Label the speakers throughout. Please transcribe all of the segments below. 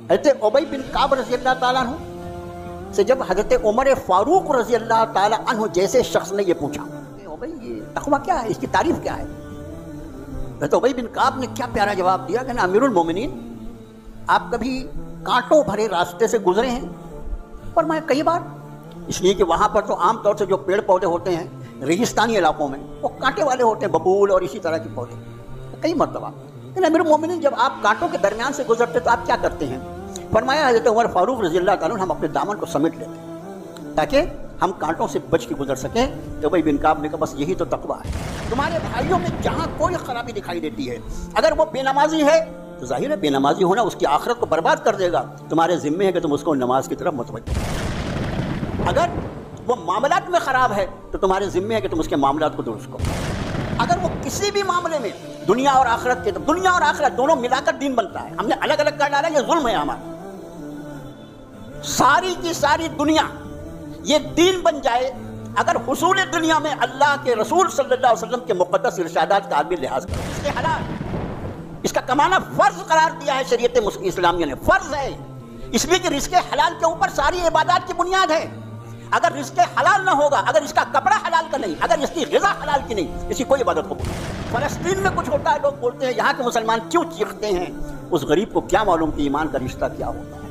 Speaker 1: حضرت ابی بن کعب رضی اللہ تعالیٰ عنہ سے جب حضرت عمر فاروق رضی اللہ تعالیٰ عنہ جیسے شخص نے یہ پوچھا کہ ابی یہ تقویٰ کیا ہے، اس کی تعریف کیا ہے، حضرت ابی بن کعب نے کیا پیارا جواب دیا کہ امیر المومنین آپ کبھی کانٹوں بھرے راستے سے گزرے ہیں؟ فرمایا کئی بار، اس لیے کہ وہاں پر تو عام طور سے جو پیڑ پودے ہوتے ہیں ریگستانی علاقوں میں وہ کانٹے والے ہوتے ہیں، ببول اور اسی طرح کے پودے، کئی مرتبہ۔ لیکن امیر المومنین جب آپ کانٹوں کے درمیان سے گزرتے تو آپ کیا کرتے ہیں؟ فرمایا حضرت عمر فاروق رضی اللہ تعالیٰ ہم اپنے دامن کو سمیٹ لیتے ہیں تاکہ ہم کانٹوں سے بچ کے گزر سکیں۔ تو ابی بن کعب نے کہا بس یہی تو تقویٰ ہے۔ تمہارے بھائیوں میں جہاں کوئی خرابی دکھائی دیتی ہے، اگر وہ بے نمازی ہے تو ظاہر ہے بے نمازی ہونا اس کی آخرت کو برباد کر دے گا، تمہارے ذمے ہے کہ تم اس کو نماز کی طرف متوجہ۔ اگر وہ معاملات میں خراب ہے تو تمہارے ذمے ہے کہ تم اس کے معاملات کو درست کرو۔ اگر وہ کسی بھی معاملے میں دنیا اور آخرت کے، دنیا اور آخرت دونوں ملا کر دین بنتا ہے، ہم نے الگ الگ کر ڈالا، یہ ظلم ہے ہمارا۔ ساری کی ساری دنیا یہ دین بن جائے اگر حصول دنیا میں اللہ کے رسول صلی اللہ علیہ وسلم کے مقدس ارشادات کا آدمی لحاظ کرے، اس کے حلال، اس کا کمانا فرض قرار دیا ہے شریعت اسلامیہ نے، فرض ہے، اس لیے کہ رزق حلال کے اوپر ساری عبادات کی بنیاد ہے۔ اگر رزق حلال نہ ہوگا، اگر اس کا کپڑا حلال کا نہیں، اگر اس کی غذا حلال کی نہیں، اس کی کوئی عبادت قبول نہیں۔ فلسطین میں کچھ ہوتا ہے، لوگ بولتے ہیں یہاں کے مسلمان کیوں چیختے ہیں، اس غریب کو کیا معلوم کہ ایمان کا رشتہ کیا ہوتا ہے،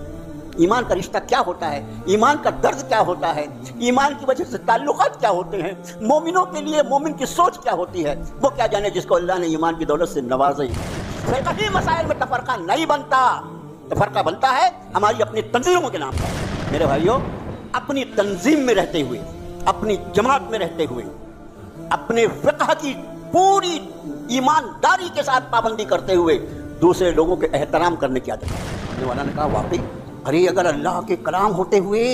Speaker 1: ایمان کا رشتہ کیا ہوتا ہے، ایمان کا درد کیا ہوتا ہے، ایمان کی وجہ سے تعلقات کیا ہوتے ہیں، مومنوں کے لیے مومن کی سوچ کیا ہوتی ہے، وہ کیا جانے جس کو اللہ نے ایمان کی دولت سے نوازا ہی۔ فقہی مسائل میں تفرقہ نہیں بنتا، تفرقہ بنتا ہے ہماری اپنی تنظیموں کے نام پر۔ میرے بھائیوں، اپنی تنظیم میں رہتے ہوئے، اپنی جماعت میں رہتے ہوئے، اپنے فقہ کی پوری ایمانداری کے ساتھ پابندی کرتے ہوئے دوسرے لوگوں کے احترام کرنے کی عادت ہے۔ والا نے کہا واقعی ارے اگر اللہ کے کلام ہوتے ہوئے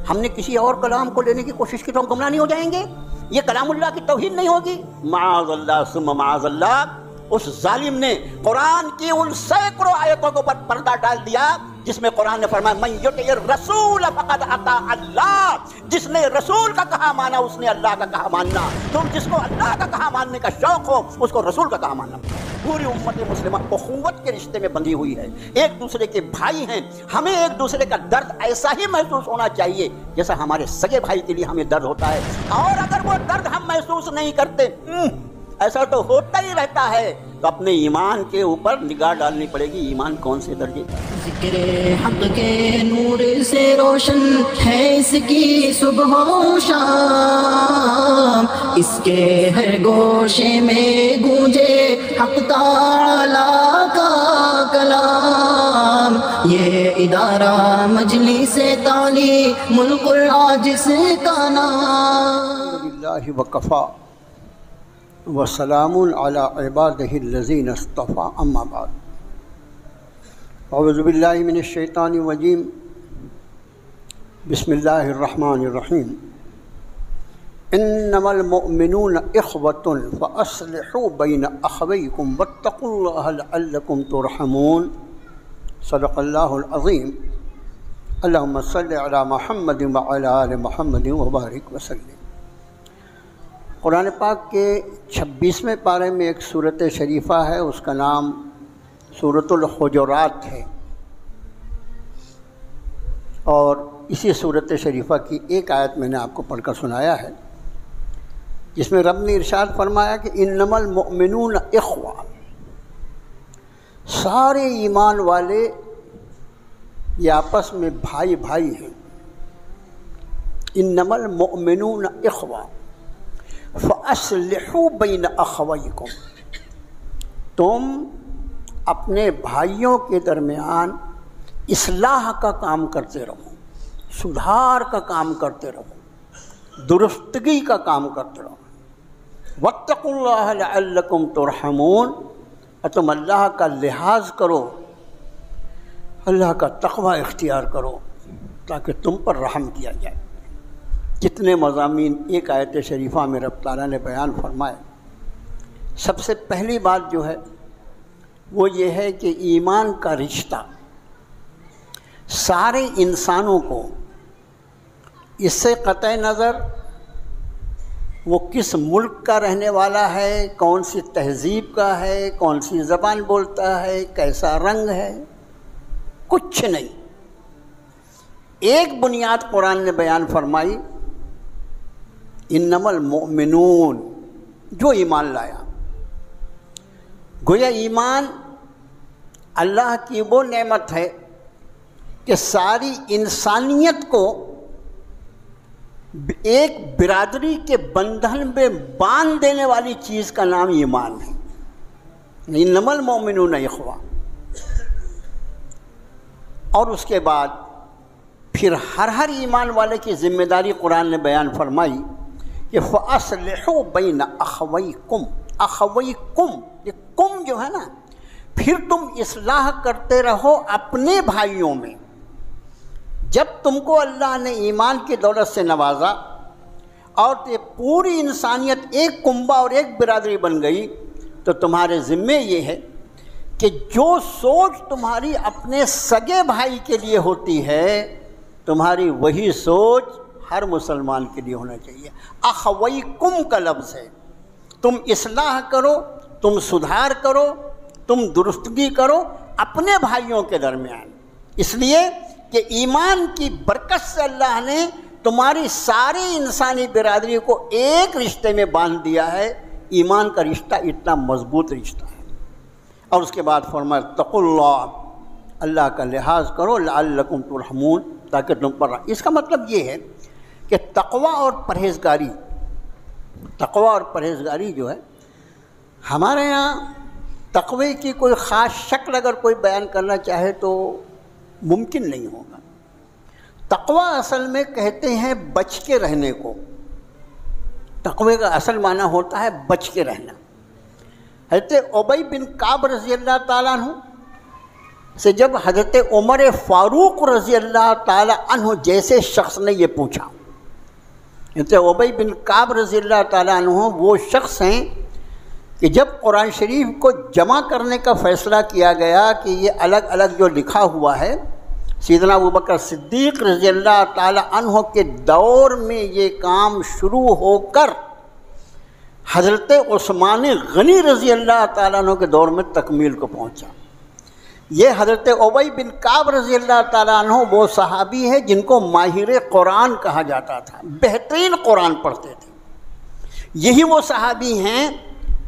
Speaker 1: ہم نے کسی اور کلام کو لینے کی کوشش کی تو ہم گمراہ نہیں ہو جائیں گے، یہ کلام اللہ کی توہین نہیں ہوگی؟ معاذ اللہ ثم معاذ اللہ، اس ظالم نے قرآن کی ان سینکڑوں آیتوں کے اوپر پردہ ڈال دیا جس میں قرآن نے فرمایا من یطع الرسول فقد اطاع اللہ، جس نے رسول کا کہا مانا اس نے اللہ کا کہا ماننا۔ تم جس کو اللہ کا کہا ماننے کا شوق ہو اس کو رسول کا کہا ماننا۔ پوری امت مسلمہ اخوت کے رشتے میں بندھی ہوئی ہے، ایک دوسرے کے بھائی ہیں، ہمیں ایک دوسرے کا درد ایسا ہی محسوس ہونا چاہیے جیسا ہمارے سگے بھائی کے لیے ہمیں درد ہوتا ہے۔ اور اگر وہ درد ہم محسوس نہیں کرتے، ایسا تو ہوتا ہی رہتا ہے، تو اپنے ایمان کے اوپر نگاہ ڈالنی پڑے گی، ایمان کون سے درجے کا۔
Speaker 2: ذکر حق کے نور سے روشن ہے اس کی صبح و شام، اس کے ہر گوشے میں گونجے حق تعالی کا کلام، یہ ادارہ مجلس تعلیم القرآن کا نام۔
Speaker 1: الحمدللہ وکفا وسلام علی عبادہ الذین اصطفیٰ، اما بعد، اعوذ باللہ من الشیطان الرجیم، بسم اللہ الرحمن الرحیم، انما المؤمنون اخوة فاصلحوا بین اخویکم واتقوا اللہ لعلکم ترحمون، صدق اللہ العظیم۔ اللہم صل علی محمد وعلی آل محمد وبارک وسلم۔ قرآن پاک کے 26ویں پارے میں ایک سورۃ شریفہ ہے، اس کا نام سورۃ الحجرات ہے، اور اسی سورۃ شریفہ کی ایک آیت میں نے آپ کو پڑھ کر سنایا ہے جس میں رب نے ارشاد فرمایا کہ انما المؤمنون اخوہ، سارے ایمان والے یہ آپس میں بھائی بھائی ہیں۔ انما المؤمنون اخوہ فَأَصْلِحُوا بَيْنَ أَخَوَيْكُمْ، تم اپنے بھائیوں کے درمیان اصلاح کا کام کرتے رہو، سدھار کا کام کرتے رہو، درستگی کا کام کرتے رہو۔ وَاتَّقُوا اللَّهَ لَعَلَّكُمْ تُرْحَمُونَ، اور تم اللہ کا لحاظ کرو، اللہ کا تقوی اختیار کرو تاکہ تم پر رحم کیا جائے۔ کتنے مضامین ایک آیت شریفہ میں رب تعالیٰ نے بیان فرمائے۔ سب سے پہلی بات جو ہے وہ یہ ہے کہ ایمان کا رشتہ سارے انسانوں کو، اس سے قطع نظر وہ کس ملک کا رہنے والا ہے، کون سی تہذیب کا ہے، کون سی زبان بولتا ہے، کیسا رنگ ہے، کچھ نہیں. ایک بنیاد قرآن نے بیان فرمائی، انما المؤمنون، جو ایمان لایا. گویا ایمان اللہ کی وہ نعمت ہے کہ ساری انسانیت کو ایک برادری کے بندھن میں باندھ دینے والی چیز کا نام ایمان ہے. انما المؤمنون اخوہ. اور اس کے بعد پھر ہر ایمان والے کی ذمہ داری قرآن نے بیان فرمائی کہ فَأَصْلِحُوا بَيْنَ أَخَوَيْكُمْ. اخویکم، یہ کم جو ہے نا، پھر تم اصلاح کرتے رہو اپنے بھائیوں میں. جب تم کو اللہ نے ایمان کی دولت سے نوازا اور یہ پوری انسانیت ایک کنبہ اور ایک برادری بن گئی، تو تمہارے ذمے یہ ہے کہ جو سوچ تمہاری اپنے سگے بھائی کے لیے ہوتی ہے، تمہاری وہی سوچ ہر مسلمان کے لیے ہونا چاہیے. اخویکم کا لفظ ہے. تم اصلاح کرو، تم سدھار کرو، تم درستگی کرو اپنے بھائیوں کے درمیان. اس لیے کہ ایمان کی برکت سے اللہ نے تمہاری ساری انسانی برادری کو ایک رشتے میں باندھ دیا ہے. ایمان کا رشتہ اتنا مضبوط رشتہ ہے. اور اس کے بعد فرمایا اتقوا اللہ، اللہ کا لحاظ کرو، لعلکم ترحمون، تاکہ تم پر. اس کا مطلب یہ ہے کہ تقویٰ اور پرہیزگاری جو ہے، ہمارے یہاں تقوی کی کوئی خاص شکل اگر کوئی بیان کرنا چاہے تو ممکن نہیں ہوگا. تقویٰ اصل میں کہتے ہیں بچ کے رہنے کو. تقوی کا اصل معنی ہوتا ہے بچ کے رہنا. حضرت ابی بن کعب رضی اللہ تعالیٰ عنہ سے جب حضرت عمر فاروق رضی اللہ تعالیٰ عنہ جیسے شخص نے یہ پوچھا، حضرت ابی بن کعب رضی اللہ تعالیٰ عنہ وہ شخص ہیں کہ جب قرآن شریف کو جمع کرنے کا فیصلہ کیا گیا کہ یہ الگ الگ جو لکھا ہوا ہے، سیدنا ابوبکر صدیق رضی اللہ تعالیٰ عنہ کے دور میں یہ کام شروع ہو کر حضرت عثمان غنی رضی اللہ تعالیٰ عنہ کے دور میں تکمیل کو پہنچا. یہ حضرت ابی بن کعب رضی اللہ تعالیٰ عنہ وہ صحابی ہے جن کو ماہر قرآن کہا جاتا تھا، بہترین قرآن پڑھتے تھے. یہی وہ صحابی ہیں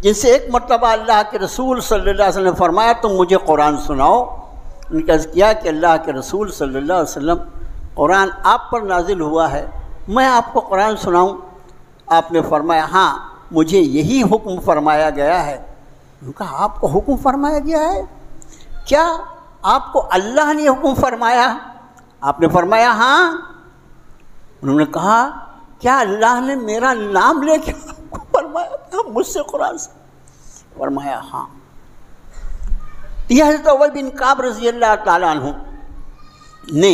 Speaker 1: جن سے ایک مرتبہ اللہ کے رسول صلی اللہ علیہ وسلم نے فرمایا تم مجھے قرآن سناؤ. ان کا عرض کیا کہ اللہ کے رسول صلی اللہ علیہ وسلم قرآن آپ پر نازل ہوا ہے، میں آپ کو قرآن سناؤں؟ آپ نے فرمایا ہاں مجھے یہی حکم فرمایا گیا ہے. ان کا آپ کو حکم فرمایا گیا ہے؟ کیا آپ کو اللہ نے حکم فرمایا؟ آپ نے فرمایا ہاں. انہوں نے کہا کیا اللہ نے میرا نام لے کے فرمایا تھا مجھ سے قرآن سے؟ فرمایا ہاں. یہ حضرت ابی بن کعب رضی اللہ تعالیٰ عنہ نے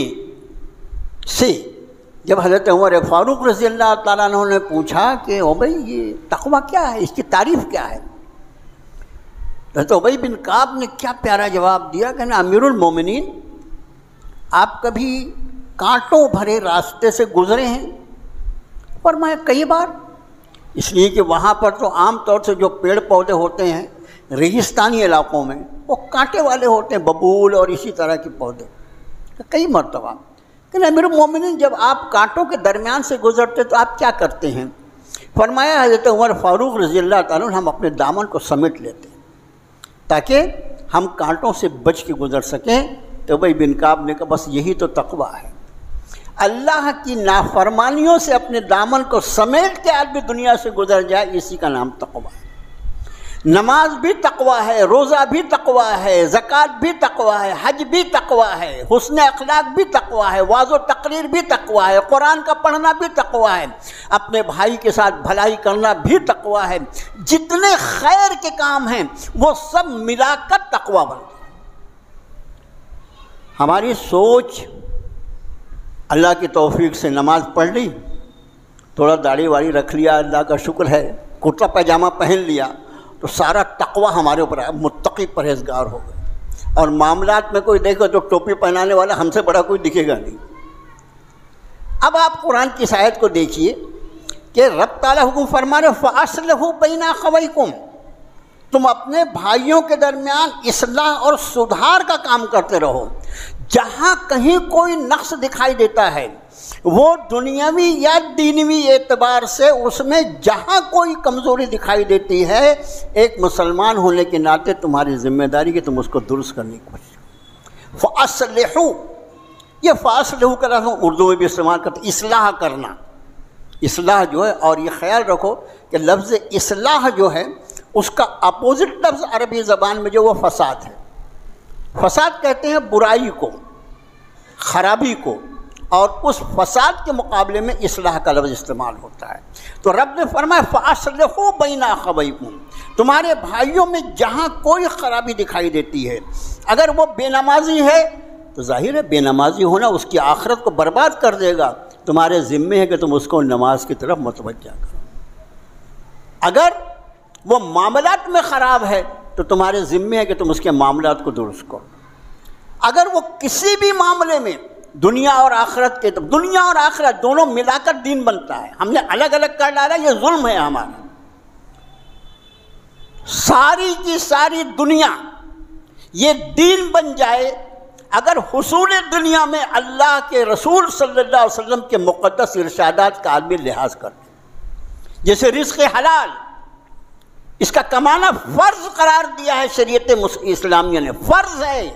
Speaker 1: سے جب حضرت عمر فاروق رضی اللہ تعالیٰ عنہ نے پوچھا کہ ابی یہ تقویٰ کیا ہے، اس کی تعریف کیا ہے، حضرت ابی بن کعب نے کیا پیارا جواب دیا کہ امیر المومنین آپ کبھی کانٹوں بھرے راستے سے گزرے ہیں؟ فرمایا کئی بار. اس لیے کہ وہاں پر تو عام طور سے جو پیڑ پودے ہوتے ہیں ریگستانی علاقوں میں وہ کانٹے والے ہوتے ہیں، ببول اور اسی طرح کے پودے. کئی مرتبہ کہ امیر المومنین جب آپ کانٹوں کے درمیان سے گزرتے تو آپ کیا کرتے ہیں؟ فرمایا حضرت عمر فاروق رضی اللہ تعالیٰ عنہ ہم اپنے دامن کو سمیٹ لیتے ہیں تاکہ ہم کانٹوں سے بچ کے گزر سکیں. تو ابی بن کعب نے کہا بس یہی تو تقویٰ ہے، اللہ کی نافرمانیوں سے اپنے دامن کو سمیٹ کے آدمی دنیا سے گزر جائے، اسی کا نام تقویٰ ہے. نماز بھی تقویٰ ہے، روزہ بھی تقویٰ ہے، زکوٰۃ بھی تقویٰ ہے، حج بھی تقویٰ ہے، حسن اخلاق بھی تقویٰ ہے، وعظ و تقریر بھی تقویٰ ہے، قرآن کا پڑھنا بھی تقویٰ ہے، اپنے بھائی کے ساتھ بھلائی کرنا بھی تقویٰ ہے. جتنے خیر کے کام ہیں وہ سب ملا کر تقویٰ بنتے ہیں. ہماری سوچ اللہ کی توفیق سے نماز پڑھ لی، تھوڑا داڑھی واڑی رکھ لیا، اللہ کا شکر ہے، کرتا پاجامہ پہن لیا تو سارا تقویٰ ہمارے اوپر ہے، متقی پرہیزگار ہو گئے. اور معاملات میں کوئی دیکھو تو ٹوپی پہنانے والا ہم سے بڑا کوئی دکھے گا نہیں. اب آپ قرآن کی اس آیت کو دیکھیے کہ رب تعالیٰ حکم فرما رہے فَأَصْلِحُوا بَيْنَ أَخَوَيْكُمْ، تم اپنے بھائیوں کے درمیان اصلاح اور سدھار کا کام کرتے رہو. جہاں کہیں کوئی نقص دکھائی دیتا ہے وہ دنیاوی یا دینوی اعتبار سے اس میں جہاں کوئی کمزوری دکھائی دیتی ہے، ایک مسلمان ہونے کے ناطے تمہاری ذمہ داری کہ تم اس کو درست کرنے کی کوشش کرو۔ فَأَصْلِحُوا، یہ فَأَصْلِحُوا کا لفظ اردو میں بھی استعمال کرتے ہیں، اصلاح کرنا، اصلاح جو ہے، اور یہ خیال رکھو کہ لفظ اصلاح جو ہے اس کا اپوزٹ لفظ عربی زبان میں جو وہ فساد ہے۔ فساد کہتے ہیں برائی کو، خرابی کو، اور اس فساد کے مقابلے میں اصلاح کا لفظ استعمال ہوتا ہے۔ تو رب نے فرمایا فَأَصْلِحُوا بَيْنَ أَخَوَيْكُمْ، تمہارے بھائیوں میں جہاں کوئی خرابی دکھائی دیتی ہے، اگر وہ بے نمازی ہے تو ظاہر ہے بے نمازی ہونا اس کی آخرت کو برباد کر دے گا، تمہارے ذمے ہے کہ تم اس کو نماز کی طرف متوجہ کرو۔ اگر وہ معاملات میں خراب ہے تو تمہارے ذمے ہے کہ تم اس کے معاملات کو درست کرو۔ اگر وہ کسی بھی معاملے میں دنیا اور آخرت کے، دنیا اور آخرت دونوں ملا کر دین بنتا ہے، ہم نے الگ الگ کر ڈالا، یہ ظلم ہے ہمارا۔ ساری کی ساری دنیا یہ دین بن جائے اگر حصول دنیا میں اللہ کے رسول صلی اللہ علیہ وسلم کے مقدس ارشادات کا آدمی لحاظ کرتے، جیسے رزق حلال، اس کا کمانا فرض قرار دیا ہے شریعت اسلامیہ نے، فرض ہے،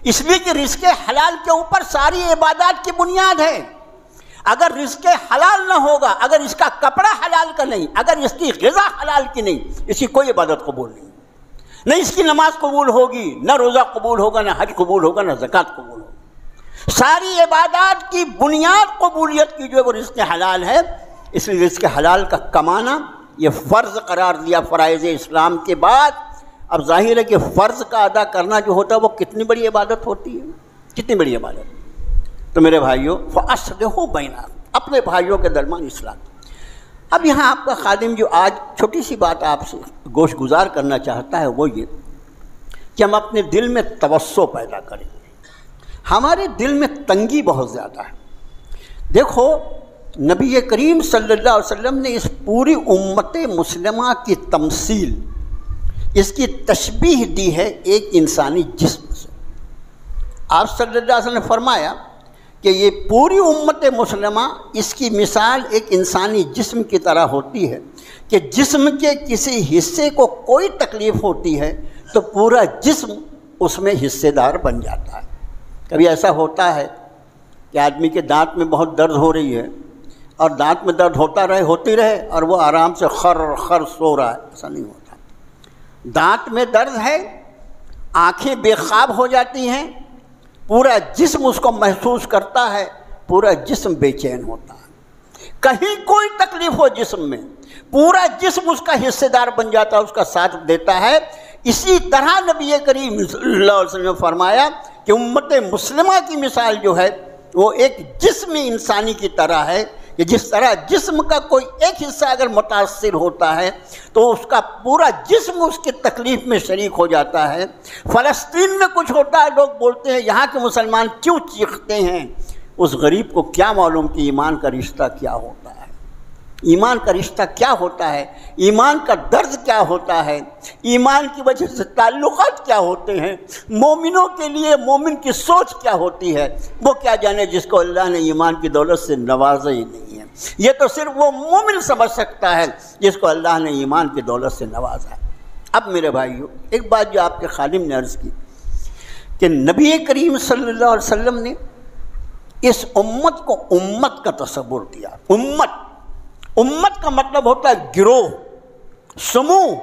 Speaker 1: اس لیے کہ رزق حلال کے اوپر ساری عبادات کی بنیاد ہے۔ اگر رزق حلال نہ ہوگا، اگر اس کا کپڑا حلال کا نہیں، اگر اس کی غذا حلال کی نہیں، اس کی کوئی عبادت قبول نہیں، نہ اس کی نماز قبول ہوگی، نہ روزہ قبول ہوگا، نہ حج قبول ہوگا، نہ زکوٰۃ قبول ہوگی۔ ساری عبادات کی بنیاد قبولیت کی جو ہے وہ رزق حلال ہے، اس لیے رزق حلال کا کمانا یہ فرض قرار دیا فرائض اسلام کے بعد۔ اب ظاہر ہے کہ فرض کا ادا کرنا جو ہوتا ہے وہ کتنی بڑی عبادت ہوتی ہے، کتنی بڑی عبادت۔ تو میرے بھائیوں فَأَصْلِحُوا بَيْنَ، اپنے بھائیوں کے درمیان اصلاح۔ اب یہاں آپ کا خادم جو آج چھوٹی سی بات آپ سے گوش گزار کرنا چاہتا ہے وہ یہ کہ ہم اپنے دل میں توسع پیدا کریں۔ ہمارے دل میں تنگی بہت زیادہ ہے۔ دیکھو نبی کریم صلی اللہ علیہ وسلم نے اس پوری امت مسلمہ کی تمثیل، اس کی تشبیہ دی ہے ایک انسانی جسم سے۔ آپ صلی اللہ علیہ وسلم نے فرمایا کہ یہ پوری امت مسلمہ اس کی مثال ایک انسانی جسم کی طرح ہوتی ہے کہ جسم کے کسی حصے کو کوئی تکلیف ہوتی ہے تو پورا جسم اس میں حصے دار بن جاتا ہے۔ کبھی ایسا ہوتا ہے کہ آدمی کے دانت میں بہت درد ہو رہی ہے اور دانت میں درد ہوتی رہے اور وہ آرام سے خر سو رہا ہے، ایسا نہیں ہوتا۔ دانت میں درد ہے، آنکھیں بے خواب ہو جاتی ہیں، پورا جسم اس کو محسوس کرتا ہے، پورا جسم بے چین ہوتا ہے۔ کہیں کوئی تکلیف ہو جسم میں، پورا جسم اس کا حصے دار بن جاتا ہے، اس کا ساتھ دیتا ہے۔ اسی طرح نبی کریم صلی اللہ علیہ وسلم نے فرمایا کہ امت مسلمہ کی مثال جو ہے وہ ایک جسم انسانی کی طرح ہے کہ جس طرح جسم کا کوئی ایک حصہ اگر متاثر ہوتا ہے تو اس کا پورا جسم اس کی تکلیف میں شریک ہو جاتا ہے۔ فلسطین میں کچھ ہوتا ہے، لوگ بولتے ہیں یہاں کے مسلمان کیوں چیختے ہیں؟ اس غریب کو کیا معلوم کہ ایمان کا رشتہ کیا ہوتا ہے، ایمان کا رشتہ کیا ہوتا ہے، ایمان کا درد کیا ہوتا ہے، ایمان کی وجہ سے تعلقات کیا ہوتے ہیں، مومنوں کے لیے مومن کی سوچ کیا ہوتی ہے، وہ کیا جانے جس کو اللہ نے ایمان کی دولت سے نوازا ہی نہیں ہے۔ یہ تو صرف وہ مومن سمجھ سکتا ہے جس کو اللہ نے ایمان کی دولت سے نوازا ہے۔ اب میرے بھائیوں ایک بات جو آپ کے خادم نے عرض کی کہ نبی کریم صلی اللہ علیہ وسلم نے اس امت کو امت کا تصور دیا۔ امت کا مطلب ہوتا ہے گروہ، سموہ۔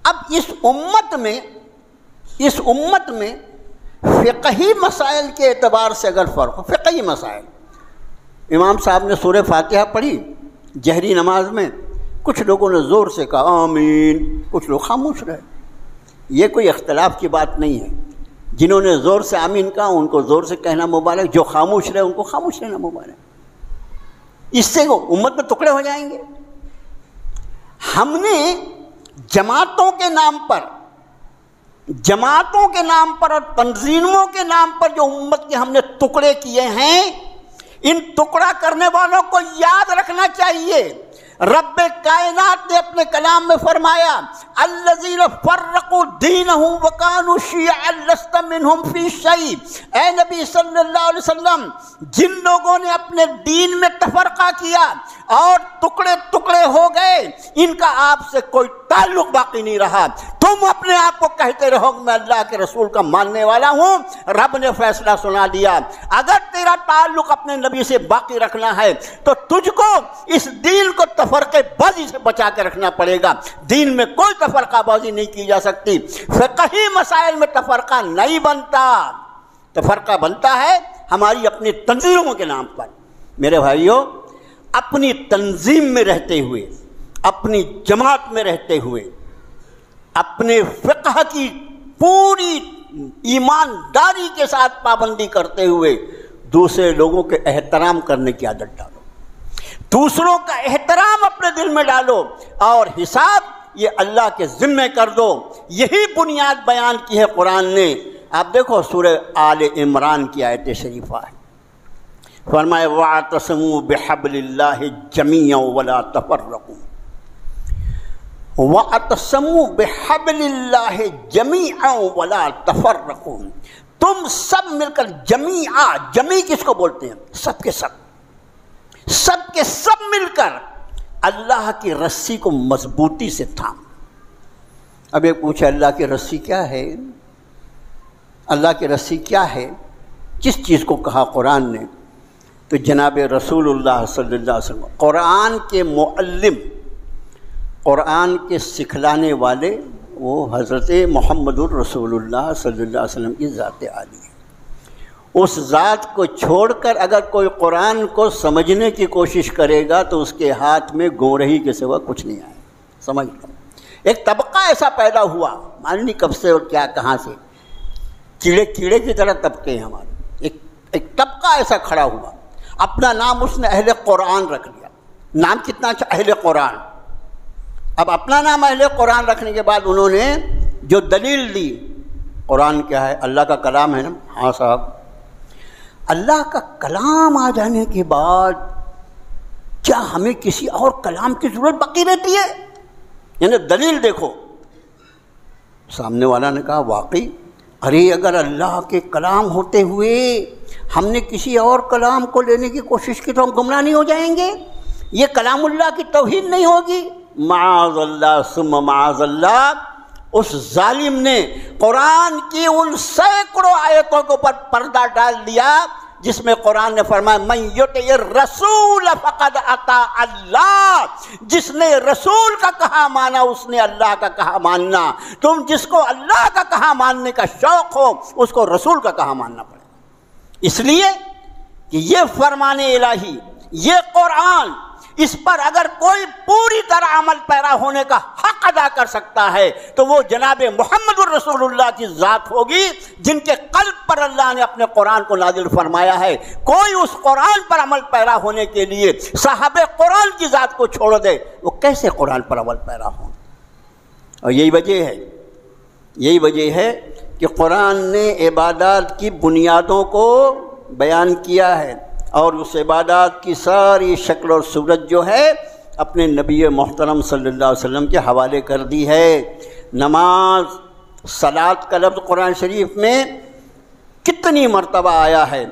Speaker 1: اب اس امت میں فقہی مسائل کے اعتبار سے اگر فرق ہو، فقہی مسائل، امام صاحب نے سورہ فاتحہ پڑھی جہری نماز میں، کچھ لوگوں نے زور سے کہا آمین، کچھ لوگ خاموش رہے، یہ کوئی اختلاف کی بات نہیں ہے۔ جنہوں نے زور سے آمین کہا ان کو زور سے کہنا مبارک، جو خاموش رہے ان کو خاموش رہنا مبارک، اس سے وہ امت میں ٹکڑے ہو جائیں گے۔ ہم نے جماعتوں کے نام پر اور تنظیموں کے نام پر جو امت کے ہم نے ٹکڑے کیے ہیں، ان ٹکڑا کرنے والوں کو یاد رکھنا چاہیے رب کائنات نے اپنے کلام میں فرمایا الذین فرقوا دینہم وکانوا شیعا لست منہم فی شیء، اے نبی صلی اللہ علیہ وسلم جن لوگوں نے اپنے دین میں تفرقہ کیا اور ٹکڑے ٹکڑے ہو گئے، ان کا آپ سے کوئی تعلق باقی نہیں رہا۔ تم اپنے آپ کو کہتے رہو کہ میں اللہ کے رسول کا ماننے والا ہوں، رب نے فیصلہ سنا دیا، اگر تیرا تعلق اپنے نبی سے باقی رکھنا ہے تو تجھ کو اس دین کو تفرقے بازی سے بچا کے رکھنا پڑے گا۔ دین میں کوئی تفرقہ بازی نہیں کی جا سکتی، فقہی مسائل میں تفرقہ نہیں بنتا، تفرقہ بنتا ہے ہماری اپنی تنظیموں کے نام پر۔ میرے بھائیوں، اپنی تنظیم میں رہتے ہوئے، اپنی جماعت میں رہتے ہوئے، اپنے فقہ کی پوری ایمانداری کے ساتھ پابندی کرتے ہوئے دوسرے لوگوں کے احترام کرنے کی عادت ڈالو، دوسروں کا احترام اپنے دل میں ڈالو، اور حساب یہ اللہ کے ذمے کر دو۔ یہی بنیاد بیان کی ہے قرآن نے۔ آپ دیکھو سورہ آل عمران کی آیت شریفہ ہے، فرمایا وَاعْتَصِمُوا بِحَبْلِ اللَّهِ جَمِيعًا وَلَا تَفَرَّقُوا، وَاعْتَصِمُوا بِحَبْلِ اللَّهِ جَمِيعًا وَلَا تَفَرَّقُوا، تم سب مل کر جمیعا، جمی کس کو بولتے ہیں؟ سب کے سب، سب کے سب مل کر اللہ کی رسی کو مضبوطی سے تھام۔ اب ایک پوچھے اللہ کی رسی کیا ہے؟ اللہ کی رسی کیا ہے؟ کس چیز کو کہا قرآن نے؟ تو جناب رسول اللہ صلی اللہ علیہ وسلم، قرآن کے معلم، قرآن کے سکھلانے والے، وہ حضرت محمد الرسول اللہ صلی اللہ علیہ وسلم کی ذات عالی ہے۔ اس ذات کو چھوڑ کر اگر کوئی قرآن کو سمجھنے کی کوشش کرے گا تو اس کے ہاتھ میں گمراہی کے سوا کچھ نہیں آئے۔ سمجھ لو، ایک طبقہ ایسا پیدا ہوا، معلوم نہیں کب سے اور کیا کہاں سے، کیڑے کی طرح طبقے ہیں ہمارے، ایک طبقہ ایسا کھڑا ہوا، اپنا نام اس نے اہل قرآن رکھ لیا۔ نام کتنا اچھا، اہل قرآن۔ اب اپنا نام اہل قرآن رکھنے کے بعد انہوں نے جو دلیل دی، قرآن کیا ہے؟ اللہ کا کلام ہے نا؟ ہاں صاحب، اللہ کا کلام آ جانے کے بعد کیا ہمیں کسی اور کلام کی ضرورت باقی رہتی ہے؟ یعنی دلیل دیکھو۔ سامنے والا نے کہا واقعی، ارے اگر اللہ کے کلام ہوتے ہوئے ہم نے کسی اور کلام کو لینے کی کوشش کی تو ہم گمراہ نہیں ہو جائیں گے؟ یہ کلام اللہ کی توہین نہیں ہوگی؟ معاذ اللہ ثم معاذ اللہ، اس ظالم نے قرآن کی ان سینکڑوں آیتوں کے اوپر پردہ ڈال دیا جس میں قرآن نے فرمایا من یطع الرسول فقد اطاع اللہ، جس نے رسول کا کہا مانا اس نے اللہ کا کہا ماننا۔ تم جس کو اللہ کا کہا ماننے کا شوق ہو اس کو رسول کا کہا ماننا پڑے، اس لیے کہ یہ فرمان الہی، یہ قرآن، اس پر اگر کوئی پوری طرح عمل پیرا ہونے کا حق ادا کر سکتا ہے تو وہ جناب محمد الرسول اللہ کی ذات ہوگی، جن کے قلب پر اللہ نے اپنے قرآن کو نازل فرمایا ہے۔ کوئی اس قرآن پر عمل پیرا ہونے کے لیے صاحب قرآن کی ذات کو چھوڑ دے، وہ کیسے قرآن پر عمل پیرا ہوں؟ اور یہی وجہ ہے کہ قرآن نے عبادات کی بنیادوں کو بیان کیا ہے، اور اس عبادات کی ساری شکل اور صورت جو ہے اپنے نبی محترم صلی اللہ علیہ وسلم کے حوالے کر دی ہے۔ نماز، صلاۃ کا لفظ قرآن شریف میں کتنی مرتبہ آیا ہے،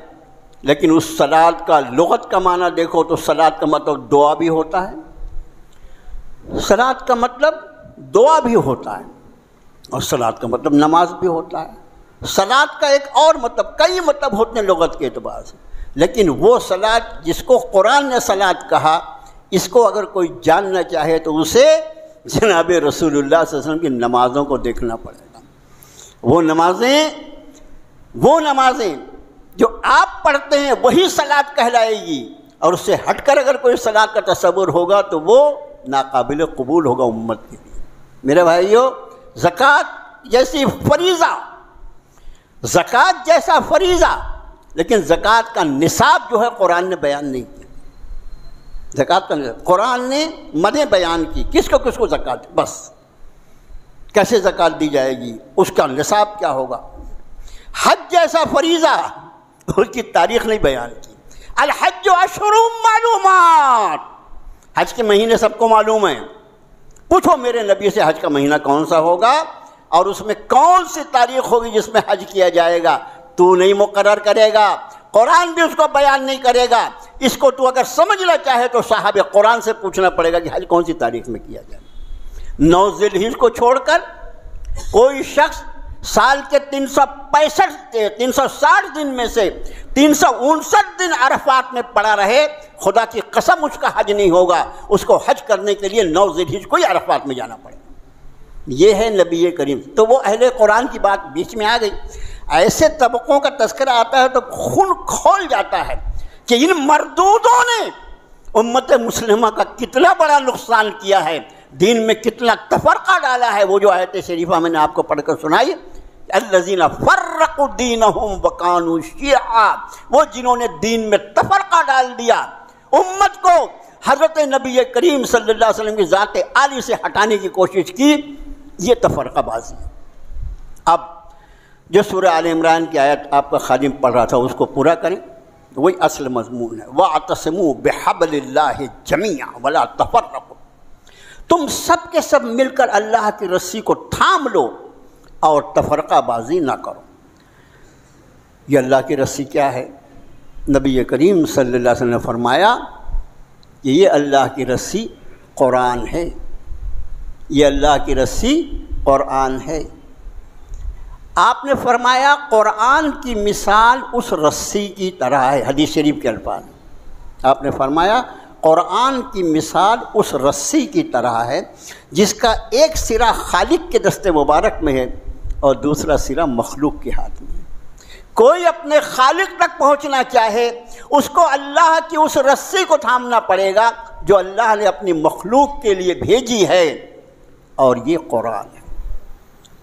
Speaker 1: لیکن اس صلاۃ کا لغت کا معنی دیکھو تو صلاۃ کا مطلب دعا بھی ہوتا ہے، صلاۃ کا مطلب دعا بھی ہوتا ہے، اور صلاۃ کا مطلب نماز بھی ہوتا ہے۔ صلاۃ کا ایک اور مطلب، کئی مطلب ہوتے ہیں لغت کے اعتبار سے، لیکن وہ صلاۃ جس کو قرآن نے صلاۃ کہا، اس کو اگر کوئی جاننا چاہے تو اسے جناب رسول اللہ صلی اللہ علیہ وسلم کی نمازوں کو دیکھنا پڑے گا۔ وہ نمازیں جو آپ پڑھتے ہیں وہی صلاۃ کہلائے گی، اور اس سے ہٹ کر اگر کوئی صلاۃ کا تصور ہوگا تو وہ ناقابل قبول ہوگا امت کے لیے۔ میرے بھائیو، زکوٰۃ جیسی فریضہ، زکوٰۃ جیسا فریضہ، لیکن زکوٰۃ کا نصاب جو ہے قرآن نے بیان نہیں کیا۔ زکوٰۃ کا نصاب قرآن نے مدیں بیان کی، کس کو زکوٰۃ، بس کیسے زکوٰۃ دی جائے گی، اس کا نصاب کیا ہوگا۔ حج جیسا فریضہ، اس کی تاریخ نہیں بیان کی۔ الحج اشہر معلومات، حج کے مہینے سب کو معلوم ہیں، پوچھو میرے نبی سے حج کا مہینہ کون سا ہوگا اور اس میں کون سی تاریخ ہوگی جس میں حج کیا جائے گا؟ تو نہیں مقرر کرے گا، قرآن بھی اس کو بیان نہیں کرے گا۔ اس کو تو اگر سمجھنا چاہے تو صاحب قرآن سے پوچھنا پڑے گا کہ حج کون سی تاریخ میں کیا جائے۔ 9 ذی الحجہ کو چھوڑ کر کوئی شخص سال کے 360 دن میں سے 359 دن عرفات میں پڑا رہے، خدا کی قسم اس کا حج نہیں ہوگا۔ اس کو حج کرنے کے لیے 9 ذی الحجہ کو ہی عرفات میں جانا پڑے گا۔ یہ ہے نبی کریم۔ تو وہ اہل قرآن کی بات بیچ میں آ گئی۔ ایسے طبقوں کا تذکرہ آتا ہے تو خون کھول جاتا ہے کہ ان مردودوں نے امت مسلمہ کا کتنا بڑا نقصان کیا ہے، دین میں کتنا تفرقہ ڈالا ہے۔ وہ جو آیت شریفہ میں نے آپ کو پڑھ کر سنائی، الذین فرقوا دینہم وکانوا شیعا، وہ جنہوں نے دین میں تفرقہ ڈال دیا، امت کو حضرت نبی کریم صلی اللہ علیہ وسلم کی ذات عالی سے ہٹانے کی کوشش کی، یہ تفرقہ بازی ہے۔ اب جو سورہ آل عمران کی آیت آپ کا خادم پڑھ رہا تھا اس کو پورا کریں، وہی اصل مضمون ہے۔ وَاعْتَصِمُوا بِحَبْلِ اللَّهِ جَمِيعًا وَلَا تَفَرَّقُوا، تم سب کے سب مل کر اللہ کی رسی کو تھام لو اور تفرقہ بازی نہ کرو۔ یہ اللہ کی رسی کیا ہے؟ نبی کریم صلی اللہ علیہ وسلم نے فرمایا کہ یہ اللہ کی رسی قرآن ہے، یہ اللہ کی رسی قرآن ہے۔ آپ نے فرمایا قرآن کی مثال اس رسی کی طرح ہے، حدیث شریف کے الفاظ۔ آپ نے فرمایا قرآن کی مثال اس رسی کی طرح ہے جس کا ایک سرا خالق کے دست مبارک میں ہے اور دوسرا سرا مخلوق کے ہاتھ میں ہے۔ کوئی اپنے خالق تک پہنچنا چاہے اس کو اللہ کی اس رسی کو تھامنا پڑے گا جو اللہ نے اپنی مخلوق کے لیے بھیجی ہے، اور یہ قرآن ہے۔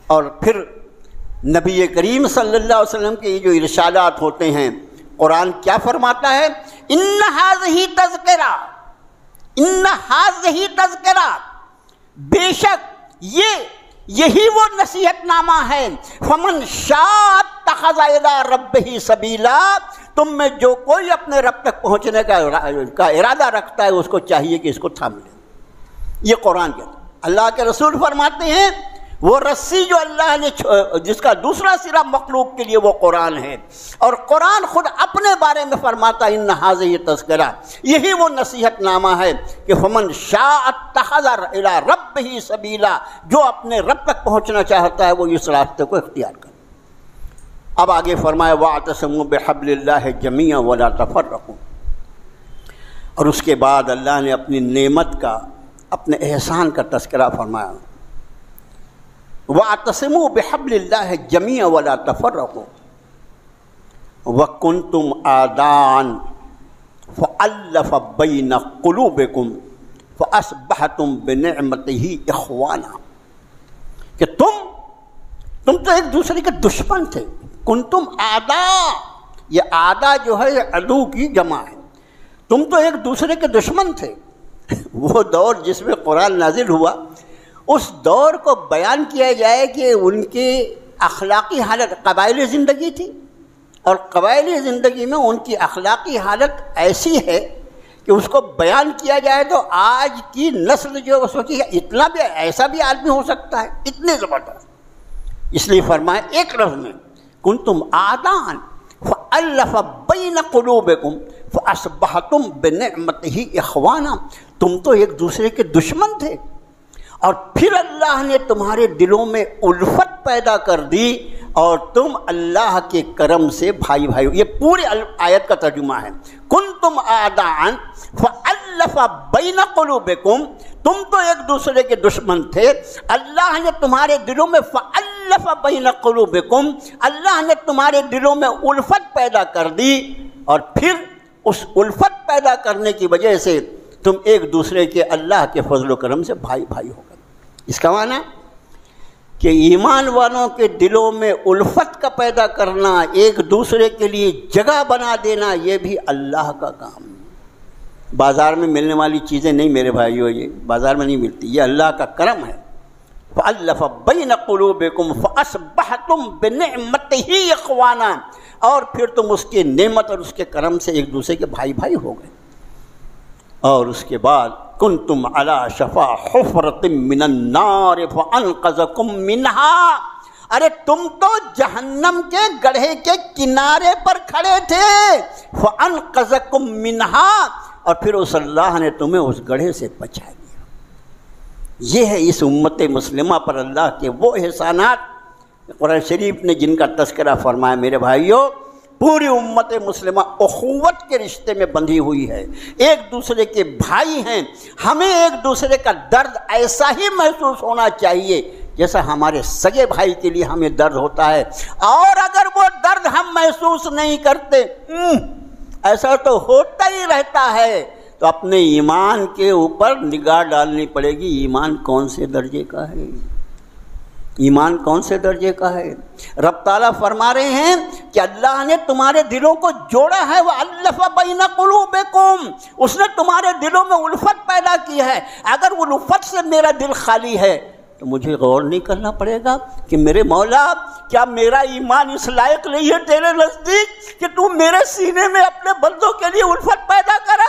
Speaker 1: اور پھر نبی کریم صلی اللہ علیہ وسلم کے یہ جو ارشادات ہوتے ہیں، قرآن کیا فرماتا ہے؟ ان ھذہ تذکرہ، ان ھذہ تذکرہ، بے شک یہی وہ نصیحت نامہ ہے۔ فمن شاء اتخذ الی ربہ سبیلا، تم میں جو کوئی اپنے رب تک پہنچنے کا ارادہ رکھتا ہے اس کو چاہیے کہ اس کو تھام لے۔ یہ قرآن کہتا ہے۔ اللہ کے رسول فرماتے ہیں وہ رسی جو اللہ نے جس کا دوسرا سرا مخلوق کے لیے وہ قرآن ہے، اور قرآن خود اپنے بارے میں فرماتا ہے ان ھذہ تذکرہ، یہی وہ نصیحت نامہ ہے کہ فمن شاء اتخذ الی ربہ سبیلا، جو اپنے رب تک پہنچنا چاہتا ہے وہ اس راستے کو اختیار کرے۔ اب آگے فرمایا واعتصموا بحبل اللہ جمیعا ولا تفرقوا، اور اس کے بعد اللہ نے اپنی نعمت کا، اپنے احسان کا تذکرہ فرمایا۔ وَاعْتَصِمُوا بِحَبْلِ اللَّهِ جَمِيعًا وَلَا تَفَرَّقُوا وَكُنْتُمْ أَعْدَاءً فَأَلَّفَ بَيْنَ قُلُوبِكُمْ فَأَصْبَحْتُمْ بِنِعْمَتِهِ إِخْوَانًا، کہ تم تو ایک دوسرے کے دشمن تھے۔ کنتم اعداء، یہ اعداء جو ہے عدو کی جمع ہے، تم تو ایک دوسرے کے دشمن تھے۔ وہ دور جس میں قرآن نازل ہوا، اس دور کو بیان کیا جائے کہ ان کی اخلاقی حالت قبائلی زندگی تھی، اور قبائلی زندگی میں ان کی اخلاقی حالت ایسی ہے کہ اس کو بیان کیا جائے تو آج کی نسل جو سوچی ہے اتنا بھی ایسا بھی آدمی ہو سکتا ہے، اتنے زبردست۔ اس لیے فرمایا ایک لفظ میں کنتم اعداء فألف بین قلوبکم فاصبحتم بنعمتہ اخوانا، تم تو ایک دوسرے کے دشمن تھے اور پھر اللہ نے تمہارے دلوں میں الفت پیدا کر دی اور تم اللہ کے کرم سے بھائی بھائی ہو۔ یہ پوری آیت کا ترجمہ ہے۔ کنتم اعداء فألف بین قلوبکم، تم تو ایک دوسرے کے دشمن تھے، اللہ نے تمہارے دلوں میں فألف بین قلوبکم، اللہ نے تمہارے دلوں میں الفت پیدا کر دی، اور پھر اس الفت پیدا کرنے کی وجہ سے تم ایک دوسرے کے اللہ کے فضل و کرم سے بھائی بھائی ہو گئے۔ اس کا معنی کہ ایمان والوں کے دلوں میں الفت کا پیدا کرنا، ایک دوسرے کے لیے جگہ بنا دینا، یہ بھی اللہ کا کام ہے۔ بازار میں ملنے والی چیزیں نہیں میرے بھائیو، یہ بازار میں نہیں ملتی، یہ اللہ کا کرم ہے۔ فَأَلَّفَ بَيْنَ قُلُوبِكُمْ فَأَصْبَحْتُمْ بِنِعْمَتِهِ إِخْوَانًا، اور پھر تم اس کی نعمت اور اس کے کرم سے ایک دوسرے کے بھائی بھائی ہو گئے۔ اور اس کے بعد کنتم علی شفا حفرۃ من النار فانقذکم منہا، ارے تم تو جہنم کے گڑھے کے کنارے پر کھڑے تھے، فانقذکم منہا، اور پھر اس اللہ نے تمہیں اس گڑھے سے بچا لیا۔ یہ ہے اس امت مسلمہ پر اللہ کے وہ احسانات قرآن شریف نے جن کا تذکرہ فرمایا۔ میرے بھائیوں، پوری امت مسلمہ اخوت کے رشتے میں بندھی ہوئی ہے، ایک دوسرے کے بھائی ہیں۔ ہمیں ایک دوسرے کا درد ایسا ہی محسوس ہونا چاہیے جیسا ہمارے سگے بھائی کے لیے ہمیں درد ہوتا ہے، اور اگر وہ درد ہم محسوس نہیں کرتے، ایسا تو ہوتا ہی رہتا ہے، تو اپنے ایمان کے اوپر نگاہ ڈالنی پڑے گی، ایمان کون سے درجے کا ہے، ایمان کون سے درجے کا ہے۔ رب تعالیٰ فرما رہے ہیں کہ اللہ نے تمہارے دلوں کو جوڑا ہے، وَأَلَّفَ بَيْنَ قُلُوبِكُمْ، اس نے تمہارے دلوں میں الفت پیدا کی ہے۔ اگر وہ الفت سے میرا دل خالی ہے تو مجھے غور نہیں کرنا پڑے گا کہ میرے مولا، کیا میرا ایمان اس لائق نہیں ہے تیرے نزدیک کہ تو میرے سینے میں اپنے بندوں کے لیے الفت پیدا کرا؟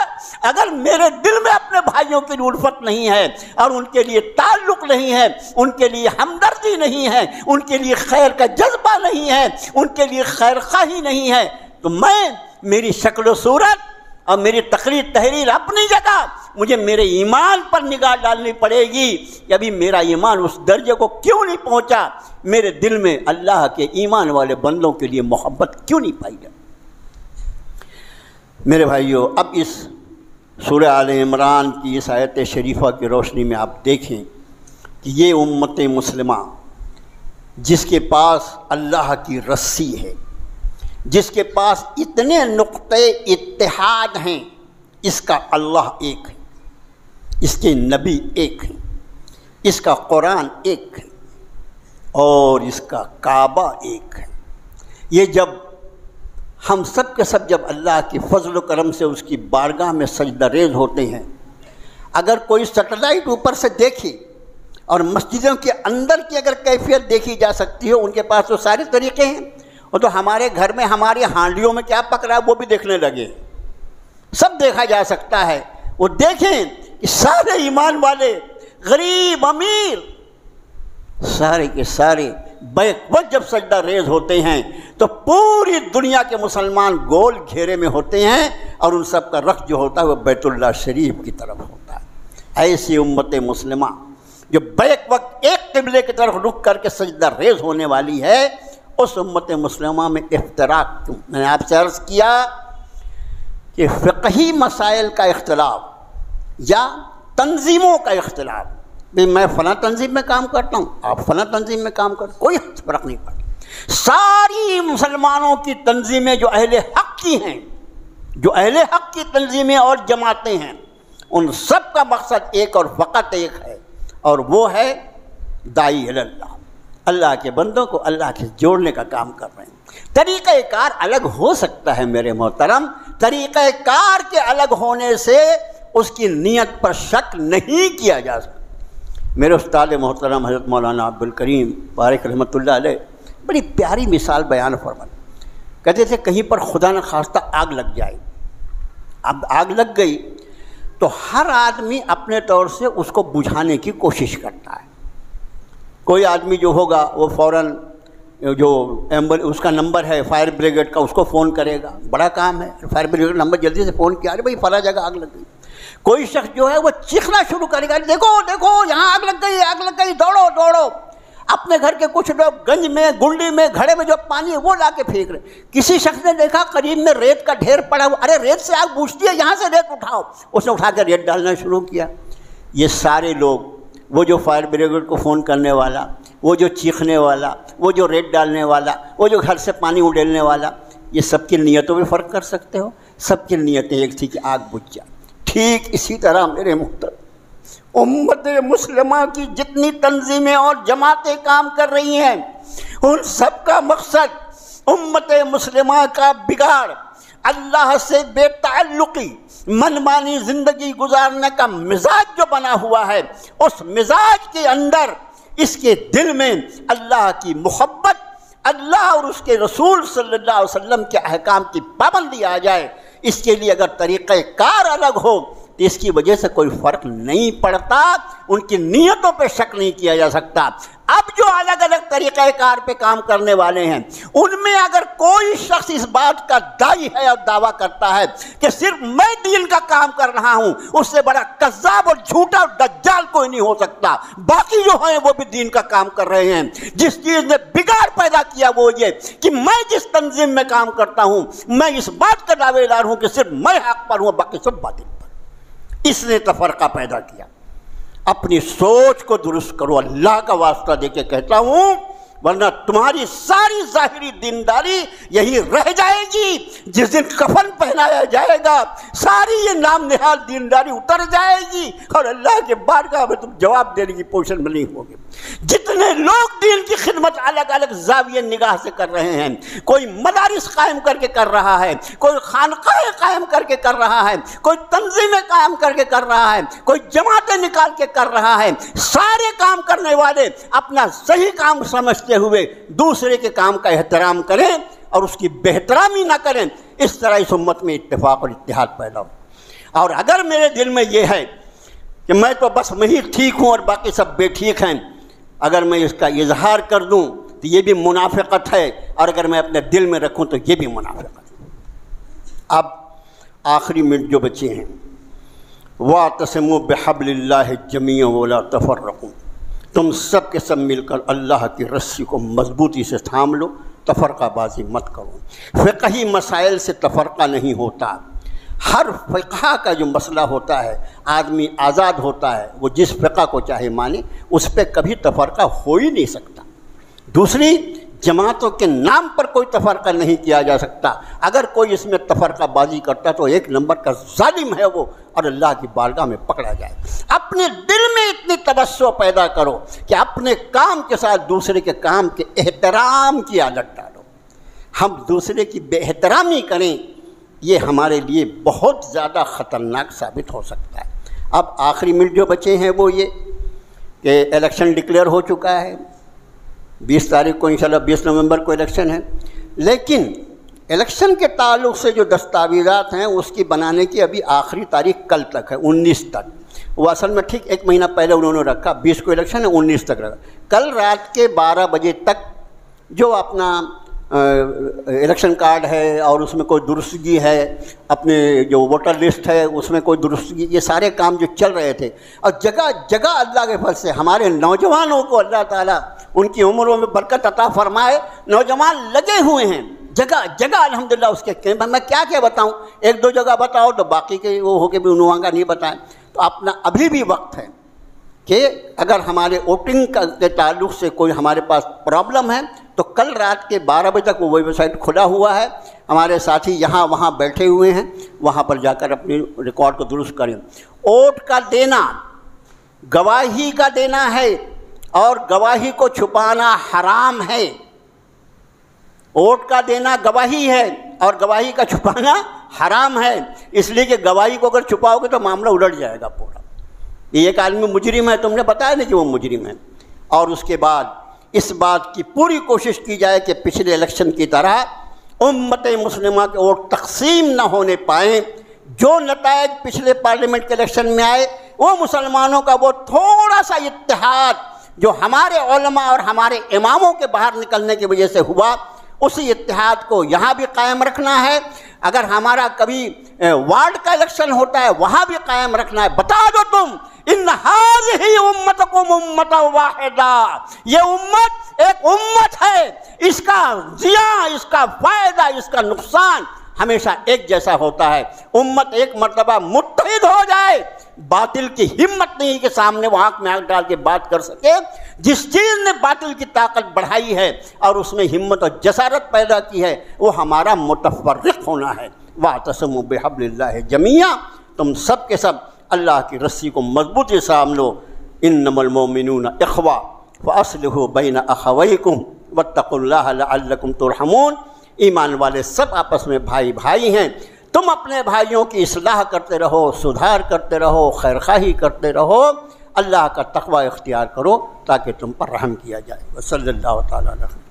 Speaker 1: اگر میرے دل میں اپنے بھائیوں کے لیے الفت نہیں ہے، اور ان کے لیے تعلق نہیں ہے، ان کے لیے ہمدردی نہیں ہے، ان کے لیے خیر کا جذبہ نہیں ہے، ان کے لیے خیر خواہی نہیں ہے، تو میری شکل و صورت اور میری تقریر تحریر اپنی جگہ، مجھے میرے ایمان پر نگاہ ڈالنی پڑے گی کہ ابھی میرا ایمان اس درجے کو کیوں نہیں پہنچا، میرے دل میں اللہ کے ایمان والے بندوں کے لیے محبت کیوں نہیں پائی جاتی۔ میرے بھائیوں، اب اس سورہ آل عمران کی اس آیت شریفہ کی روشنی میں آپ دیکھیں کہ یہ امت مسلمہ جس کے پاس اللہ کی رسی ہے، جس کے پاس اتنے نقطے اتحاد ہیں، اس کا اللہ ایک ہے، اس کے نبی ایک ہیں، اس کا قرآن ایک ہے، اور اس کا کعبہ ایک ہے۔ یہ جب ہم سب کے سب جب اللہ کی فضل و کرم سے اس کی بارگاہ میں سجدہ ریز ہوتے ہیں، اگر کوئی سیٹلائٹ اوپر سے دیکھے اور مسجدوں کے اندر کی اگر کیفیت دیکھی جا سکتی ہے، ان کے پاس تو سارے طریقے ہیں، اور تو ہمارے گھر میں ہماری ہانڈیوں میں کیا پک رہا ہے وہ بھی دیکھنے لگے، سب دیکھا جا سکتا ہے۔ وہ دیکھیں کہ سارے ایمان والے، غریب امیر، سارے کے سارے بیک وقت جب سجدہ ریز ہوتے ہیں تو پوری دنیا کے مسلمان گول گھیرے میں ہوتے ہیں، اور ان سب کا رخ جو ہوتا ہے وہ بیت اللہ شریف کی طرف ہوتا ہے۔ ایسی امت مسلمہ جو بیک وقت ایک قبلے کی طرف رخ کر کے سجدہ ریز ہونے والی ہے، اس امت مسلمہ میں افتراق کیوں؟ میں نے آپ سے عرض کیا کہ فقہی مسائل کا اختلاف یا تنظیموں کا اختلاف، میں فلاں تنظیم میں کام کرتا ہوں، آپ فلاں تنظیم میں کام کرتے، کوئی فرق نہیں پڑتا۔ ساری مسلمانوں کی تنظیمیں جو اہل حق کی ہیں، جو اہل حق کی تنظیمیں اور جماعتیں ہیں، ان سب کا مقصد ایک اور فقط ایک ہے، اور وہ ہے داعی اللہ، اللہ کے بندوں کو اللہ کے جوڑنے کا کام کر رہے ہیں۔ طریقہ کار الگ ہو سکتا ہے میرے محترم، طریقہ کار کے الگ ہونے سے اس کی نیت پر شک نہیں کیا جا سکتا۔ میرے استاد محترم حضرت مولانا عبدالکریم بارک رحمۃ اللہ علیہ بڑی پیاری مثال بیان فرماتے، کہتے تھے کہیں پر خدا نخواستہ آگ لگ جائے، اب آگ لگ گئی تو ہر آدمی اپنے طور سے اس کو بجھانے کی کوشش کرتا ہے۔ کوئی آدمی جو ہوگا وہ فوراً جو اس کا نمبر ہے فائر بریگیڈ کا، اس کو فون کرے گا، بڑا کام ہے، فائر بریگیڈ نمبر جلدی سے فون کیا، ارے بھائی فلاں جگہ آگ لگ گئی۔ کوئی شخص جو ہے وہ چیخنا شروع کرے گا، دیکھو دیکھو یہاں آگ لگ گئی، آگ لگ گئی، دوڑو دوڑو۔ اپنے گھر کے کچھ لوگ گنج میں، گنڈی میں، گھڑے میں جو پانی ہے وہ لا کے پھینک رہے۔ کسی شخص نے دیکھا قریب میں ریت کا ڈھیر پڑا ہوا، ارے ریت سے آگ بجھتی ہے، یہاں سے ریت اٹھاؤ، اس نے اٹھا کے ریت ڈالنا شروع کیا۔ یہ سارے لوگ، وہ جو فائر بریگیڈ کو فون کرنے والا، وہ جو چیخنے والا، وہ جو ریت ڈالنے والا، وہ جو گھر سے پانی اڈیلنے والا، یہ سب کی نیتوں میں فرق کر سکتے ہو؟ سب کی نیتیں ایک تھی کہ آگ بجھ جائے۔ ٹھیک اسی طرح میرے محترم امت مسلمہ کی جتنی تنظیمیں اور جماعتیں کام کر رہی ہیں، ان سب کا مقصد امت مسلمہ کا بگاڑ، اللہ سے بے تعلقی، منمانی زندگی گزارنے کا مزاج جو بنا ہوا ہے، اس مزاج کے اندر اس کے دل میں اللہ کی محبت، اللہ اور اس کے رسول صلی اللہ علیہ وسلم کے احکام کی پابندی آ جائے۔ اس کے لیے اگر طریقہ کار الگ ہو، تو اس کی وجہ سے کوئی فرق نہیں پڑتا، ان کی نیتوں پہ شک نہیں کیا جا سکتا۔ اب جو الگ الگ طریقہ کار پہ کام کرنے والے ہیں، ان میں اگر کوئی شخص اس بات کا داعی ہے اور دعویٰ کرتا ہے کہ صرف میں دین کا کام کر رہا ہوں، اس سے بڑا کذاب اور جھوٹا اور دجال کوئی نہیں ہو سکتا۔ باقی جو ہیں وہ بھی دین کا کام کر رہے ہیں۔ جس چیز نے بگاڑ پیدا کیا وہ یہ کہ میں جس تنظیم میں کام کرتا ہوں، میں اس بات کا دعوے دار ہوں کہ صرف میں حق پر ہوں، باقی سب باطل پر۔ اس نے تفرقہ پیدا کیا۔ اپنی سوچ کو درست کرو، اللہ کا واسطہ دے کے کہتا ہوں، ورنہ تمہاری ساری ظاہری دینداری یہی رہ جائے گی۔ جس دن کفن پہنایا جائے گا، ساری یہ نام نہاد دینداری اتر جائے گی اور اللہ کے بارگاہ میں تم جواب دینے کی پوزیشن میں نہیں ہوگے۔ جتنے لوگ دین کی خدمت الگ الگ زاویے نگاہ سے کر رہے ہیں، کوئی مدارس قائم کر کے کر رہا ہے، کوئی خانقاہیں قائم کر کے کر رہا ہے، کوئی تنظیمیں قائم کر کے کر رہا ہے، کوئی جماعتیں نکال کے کر رہا ہے، سارے کام کرنے والے اپنا صحیح کام سمجھتے ہوئے دوسرے کے کام کا احترام کریں اور اس کی بہترامی نہ کریں۔ اس طرح اس امت میں اتفاق اور اتحاد پیدا ہو۔ اور اگر میرے دل میں یہ ہے کہ میں تو بس میں ہی ٹھیک ہوں اور باقی سب بے ٹھیک ہیں، اگر میں اس کا اظہار کر دوں تو یہ بھی منافقت ہے، اور اگر میں اپنے دل میں رکھوں تو یہ بھی منافقت ہے۔ اب آخری منٹ جو بچے ہیں، وَاعْتَصِمُوا بِحَبْلِ اللَّهِ جَمِيعًا وَلَا تَفَرَّقُوا، تم سب کے سب مل کر اللہ کی رسی کو مضبوطی سے تھام لو، تفرقہ بازی مت کرو۔ فقہی مسائل سے تفرقہ نہیں ہوتا۔ ہر فقہ کا جو مسئلہ ہوتا ہے، آدمی آزاد ہوتا ہے، وہ جس فقہ کو چاہے مانے، اس پہ کبھی تفرقہ ہو ہی نہیں سکتا۔ دوسری، جماعتوں کے نام پر کوئی تفرقہ نہیں کیا جا سکتا۔ اگر کوئی اس میں تفرقہ بازی کرتا تو ایک نمبر کا ظالم ہے وہ، اور اللہ کی بارگاہ میں پکڑا جائے۔ اپنے دل میں اتنی توسع پیدا کرو کہ اپنے کام کے ساتھ دوسرے کے کام کے احترام کی عادت ڈالو۔ ہم دوسرے کی بے احترامی کریں، یہ ہمارے لیے بہت زیادہ خطرناک ثابت ہو سکتا ہے۔ اب آخری منٹ جو بچے ہیں وہ یہ کہ الیکشن ڈکلیئر ہو چکا ہے، 20 تاریخ کو انشاءاللہ 20 نومبر کو الیکشن ہے، لیکن الیکشن کے تعلق سے جو دستاویزات ہیں اس کی بنانے کی ابھی آخری تاریخ کل تک ہے، 19 تک۔ وہ اصل میں ٹھیک 1 مہینہ پہلے انہوں نے رکھا، 20 کو الیکشن ہے، 19 تک رکھا۔ کل رات کے 12 بجے تک جو اپنا الیکشن کارڈ ہے اور اس میں کوئی درستگی ہے، اپنے جو ووٹر لسٹ ہے اس میں کوئی درستگی، یہ سارے کام جو چل رہے تھے، اور جگہ جگہ اللہ کے فضل سے ہمارے نوجوانوں کو اللہ تعالیٰ ان کی عمروں میں برکت عطا فرمائے، نوجوان لگے ہوئے ہیں جگہ جگہ الحمدللہ۔ اس کے میں کیا بتاؤں، 1-2 جگہ بتاؤ تو باقی کے وہ ہو کے بھی عنوان کا نہیں بتائیں۔ تو اپنا ابھی بھی وقت ہے کہ اگر ہمارے ووٹنگ کے تعلق سے کوئی ہمارے پاس پرابلم ہے تو کل رات کے 12 بجے تک وہ ویب سائٹ کھلا ہوا ہے، ہمارے ساتھی یہاں وہاں بیٹھے ہوئے ہیں، وہاں پر جا کر اپنی ریکارڈ کو درست کریں۔ ووٹ کا دینا گواہی کا دینا ہے، اور گواہی کو چھپانا حرام ہے۔ ووٹ کا دینا گواہی ہے اور گواہی کا چھپانا حرام ہے، اس لیے کہ گواہی کو اگر چھپاؤ گے تو معاملہ الٹ جائے گا پورا۔ یہ ایک آدمی مجرم ہے، تم نے بتایا نہیں کہ وہ مجرم ہے۔ اور اس کے بعد اس بات کی پوری کوشش کی جائے کہ پچھلے الیکشن کی طرح امت مسلمہ کے ووٹ تقسیم نہ ہونے پائیں۔ جو نتائج پچھلے پارلیمنٹ کے الیکشن میں آئے، وہ مسلمانوں کا وہ تھوڑا سا اتحاد جو ہمارے علماء اور ہمارے اماموں کے باہر نکلنے کی وجہ سے ہوا، اسی اتحاد کو یہاں بھی قائم رکھنا ہے۔ اگر ہمارا کبھی وارڈ کا الیکشن ہوتا ہے وہاں بھی قائم رکھنا ہے۔ بتا دو تم، ان ھذہ امتکم امۃ واحدہ، یہ امت ایک امت ہے، اس کا زیاں، اس کا فائدہ، اس کا نقصان ہمیشہ ایک جیسا ہوتا ہے۔ امت ایک مرتبہ متحد ہو جائے، باطل کی ہمت نہیں کہ سامنے وہ آنکھ میں آنکھ ڈال کے بات کر سکے۔ جس چیز نے باطل کی طاقت بڑھائی ہے اور اس میں ہمت اور جسارت پیدا کی ہے، وہ ہمارا متفرق ہونا ہے۔ واعتصموا بحبل اللہ جمیعا، تم سب کے سب اللہ کی رسی کو مضبوطی سے تھام لو۔ انما المؤمنون اخوہ فاصلحوا بین اخویکم واتقوا اللہ لعلکم ترحمون، ایمان والے سب آپس میں بھائی بھائی ہیں، تم اپنے بھائیوں کی اصلاح کرتے رہو، سدھار کرتے رہو، خیرخواہی کرتے رہو، اللہ کا تقوی اختیار کرو تاکہ تم پر رحم کیا جائے۔ وصلی اللہ تعالیٰ علیہ وسلم۔